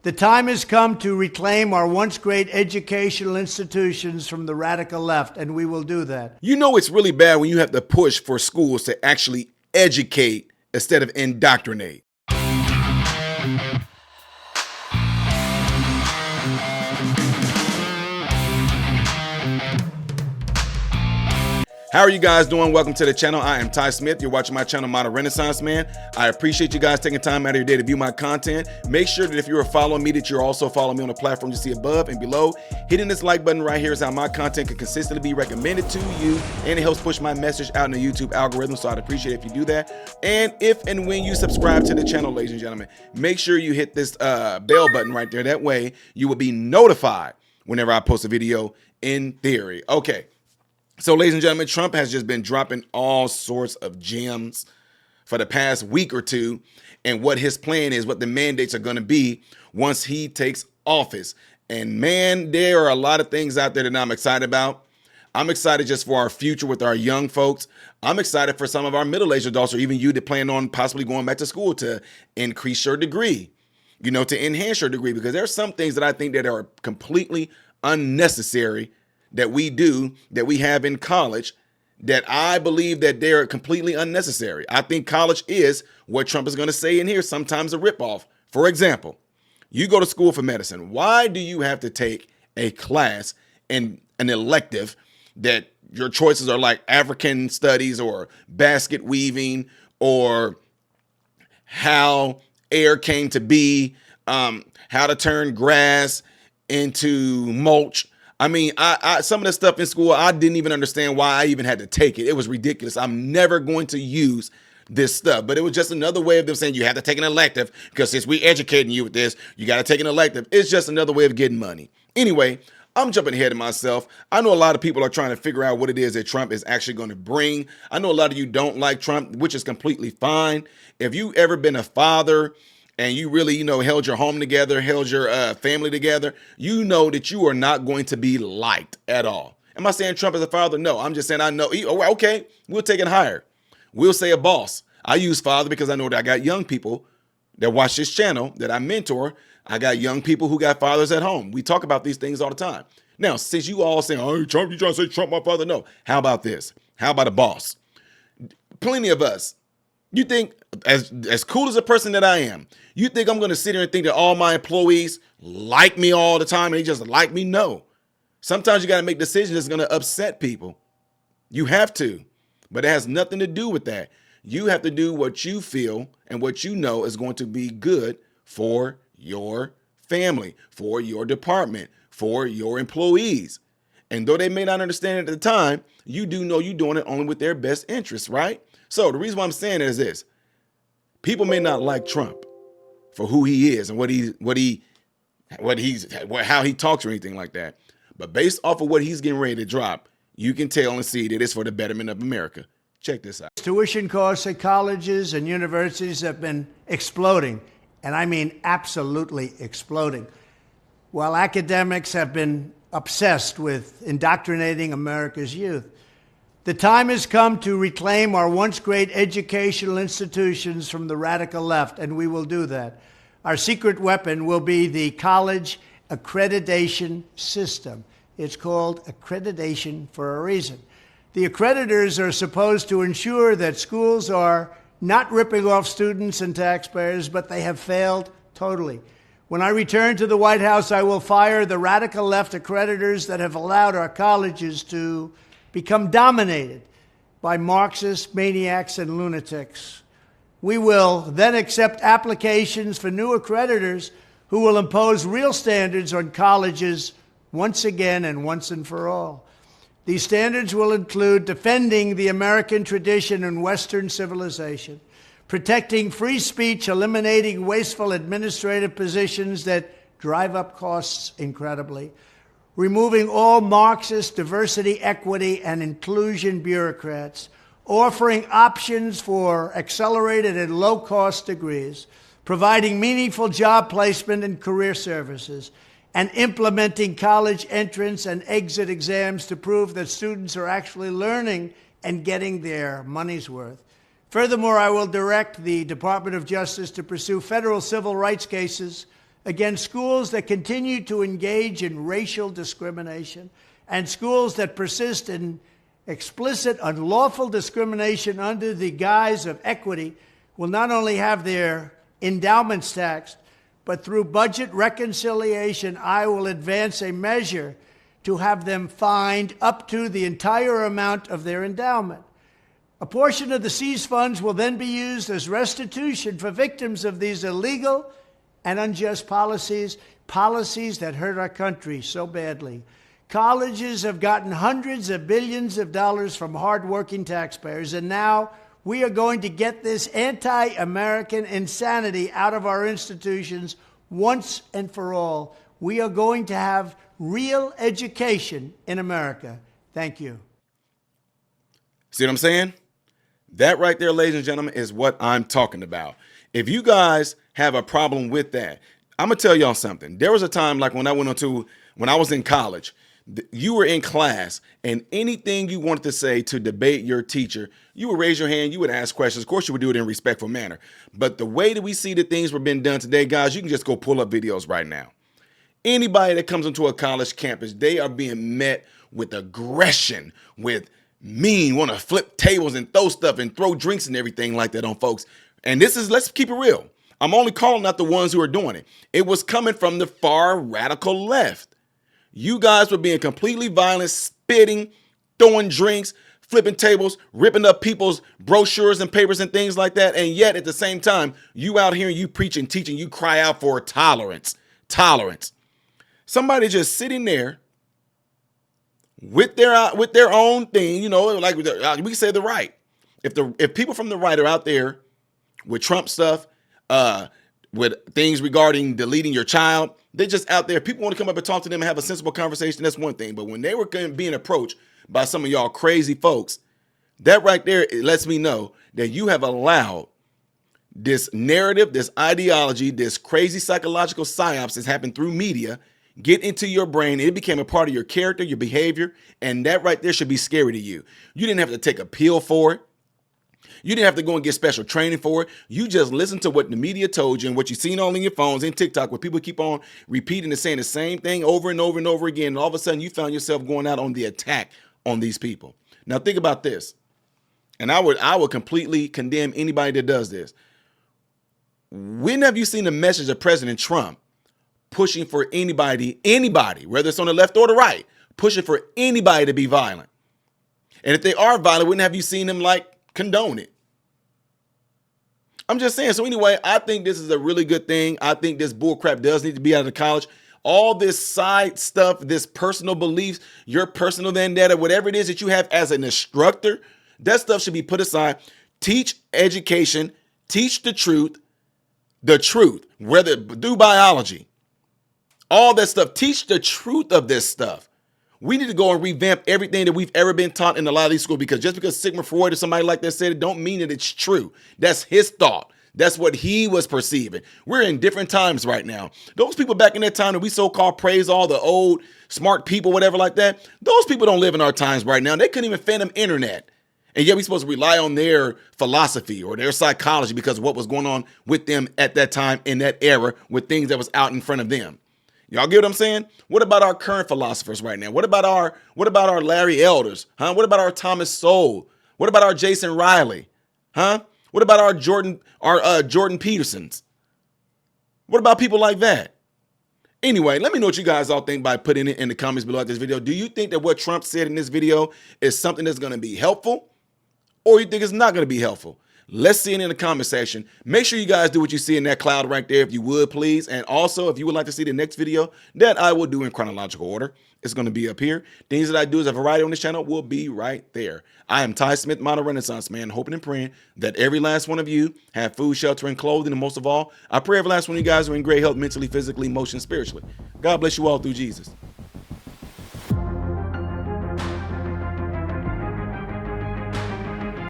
The time has come to reclaim our once great educational institutions from the radical left, and we will do that. You know it's really bad when you have to push for schools to actually educate instead of indoctrinate. How are you guys doing? Welcome to the channel. I am Ty Smith. You're watching my channel, Modern Renaissance Man. I appreciate you guys taking time out of your day to view my content. Make sure that if you are following me, that you're also following me on the platform you see above and below. Hitting this like button right here is how my content can consistently be recommended to you, and it helps push my message out in the YouTube algorithm, so I'd appreciate it if you do that. And if and when you subscribe to the channel, ladies and gentlemen, make sure you hit this bell button right there. That way you will be notified whenever I post a video in theory. Okay. So, ladies and gentlemen, Trump has just been dropping all sorts of gems for the past week or two, and what his plan is, what the mandates are going to be once he takes office. And man, there are a lot of things out there that I'm excited about. I'm excited just for our future with our young folks. I'm excited for some of our middle-aged adults, or even you that plan on possibly going back to school, to increase your degree, you know, to enhance your degree, because there are some things that I think that are completely unnecessary that we do, that we have in college, that I believe that they're completely unnecessary. I think college is what Trump is going to say in here, sometimes a ripoff. For example, you go to school for medicine. Why do you have to take a class in an elective that your choices are like African studies or basket weaving or how air came to be, how to turn grass into mulch? I mean, I some of the stuff in school, I didn't even understand why I even had to take it. It was ridiculous. I'm never going to use this stuff. But it was just another way of them saying you have to take an elective, because since we educating you with this, you got to take an elective. It's just another way of getting money. Anyway, I'm jumping ahead of myself. I know a lot of people are trying to figure out what it is that Trump is actually going to bring. I know a lot of you don't like Trump, which is completely fine. If you ever been a father and you really, you know, held your home together, held your family together, you know that you are not going to be liked at all. Am I saying Trump is a father? No, I'm just saying I know. Okay, we'll take it higher. We'll say a boss. I use father because I know that I got young people that watch this channel that I mentor. I got young people who got fathers at home. We talk about these things all the time. Now, since you all saying, oh, Trump, you trying to say Trump my father? No. How about this? How about a boss? Plenty of us. You think, as cool as a person that I am, you think I'm going to sit here and think that all my employees like me all the time and they just like me? No. Sometimes you got to make decisions that's going to upset people. You have to. But it has nothing to do with that. You have to do what you feel and what you know is going to be good for your family, for your department, for your employees. And though they may not understand it at the time, you do know you're doing it only with their best interests, right? So the reason why I'm saying it is this: people may not like Trump for who he is and how he talks or anything like that, but based off of what he's getting ready to drop, you can tell and see that it's for the betterment of America. Check this out. Tuition costs at colleges and universities have been exploding, and I mean absolutely exploding, while academics have been obsessed with indoctrinating America's youth. The time has come to reclaim our once great educational institutions from the radical left, and we will do that. Our secret weapon will be the college accreditation system. It's called accreditation for a reason. The accreditors are supposed to ensure that schools are not ripping off students and taxpayers, but they have failed totally. When I return to the White House, I will fire the radical left accreditors that have allowed our colleges to become dominated by Marxist maniacs and lunatics. We will then accept applications for new accreditors who will impose real standards on colleges once again and once and for all. These standards will include defending the American tradition and Western civilization, protecting free speech, eliminating wasteful administrative positions that drive up costs incredibly, removing all Marxist diversity, equity, and inclusion bureaucrats, offering options for accelerated and low-cost degrees, providing meaningful job placement and career services, and implementing college entrance and exit exams to prove that students are actually learning and getting their money's worth. Furthermore, I will direct the Department of Justice to pursue federal civil rights cases against schools that continue to engage in racial discrimination and schools that persist in explicit, unlawful discrimination under the guise of equity will not only have their endowments taxed, but through budget reconciliation, I will advance a measure to have them fined up to the entire amount of their endowment. A portion of the seized funds will then be used as restitution for victims of these illegal and unjust policies that hurt our country so badly. Colleges have gotten hundreds of billions of dollars from hardworking taxpayers, and now we are going to get this anti-American insanity out of our institutions once and for all. We are going to have real education in America. Thank you. See what I'm saying? That right there, ladies and gentlemen, is what I'm talking about. If you guys have a problem with that, I'm going to tell y'all something. There was a time like when I was in college, you were in class and anything you wanted to say to debate your teacher, you would raise your hand, you would ask questions. Of course, you would do it in a respectful manner. But the way that we see that things were being done today, guys, you can just go pull up videos right now. Anybody that comes into a college campus, they are being met with aggression, with mean, want to flip tables and throw stuff and throw drinks and everything like that on folks. And this is, let's keep it real. I'm only calling out the ones who are doing it. It was coming from the far radical left. You guys were being completely violent, spitting, throwing drinks, flipping tables, ripping up people's brochures and papers and things like that. And yet at the same time, you out here, you preach and teach and you cry out for tolerance. Tolerance. Somebody just sitting there with their own thing, you know, like we can say the right. If people from the right are out there with Trump stuff, with things regarding deleting your child, they're just out there. People want to come up and talk to them and have a sensible conversation. That's one thing. But when they were being approached by some of y'all crazy folks, that right there, it lets me know that you have allowed this narrative, this ideology, this crazy psychological psyops that's happened through media get into your brain. It became a part of your character, your behavior, and that right there should be scary to you. You didn't have to take a pill for it. You didn't have to go and get special training for it. You just listened to what the media told you and what you've seen all in your phones and TikTok, where people keep on repeating and saying the same thing over and over and over again. And all of a sudden you found yourself going out on the attack on these people. Now think about this. And I would completely condemn anybody that does this. When have you seen the message of President Trump pushing for anybody, whether it's on the left or the right, pushing for anybody to be violent? And if they are violent, when have you seen them like condone it? I'm just saying. So anyway, I think this is a really good thing. I think this bull crap does need to be out of the college. All this side stuff, this personal beliefs, your personal vendetta, whatever it is that you have as an instructor, that stuff should be put aside. Teach education, teach the truth, whether through biology, all that stuff. Teach the truth of this stuff. We need to go and revamp everything that we've ever been taught in a lot of these schools, because just because Sigmund Freud or somebody like that said it don't mean that it's true. That's his thought. That's what he was perceiving. We're in different times right now. Those people back in that time that we so-called praise all the old smart people, whatever like that, those people don't live in our times right now. They couldn't even fathom internet. And yet we're supposed to rely on their philosophy or their psychology because of what was going on with them at that time in that era with things that was out in front of them. Y'all get what I'm saying? What about our current philosophers right now? What about our Larry Elders? Huh? What about our Thomas Sowell? What about our Jason Riley? Huh? What about our Jordan Petersons? What about people like that? Anyway, let me know what you guys all think by putting it in the comments below this video. Do you think that what Trump said in this video is something that's going to be helpful, or you think it's not going to be helpful? Let's see it in the comment section. Make sure you guys do what you see in that cloud right there, if you would, please. And also, if you would like to see the next video that I will do in chronological order, it's going to be up here. Things that I do as a variety on this channel will be right there. I am Ty Smith, Modern Renaissance Man, hoping and praying that every last one of you have food, shelter, and clothing. And most of all, I pray every last one of you guys are in great health mentally, physically, emotionally, spiritually. God bless you all through Jesus.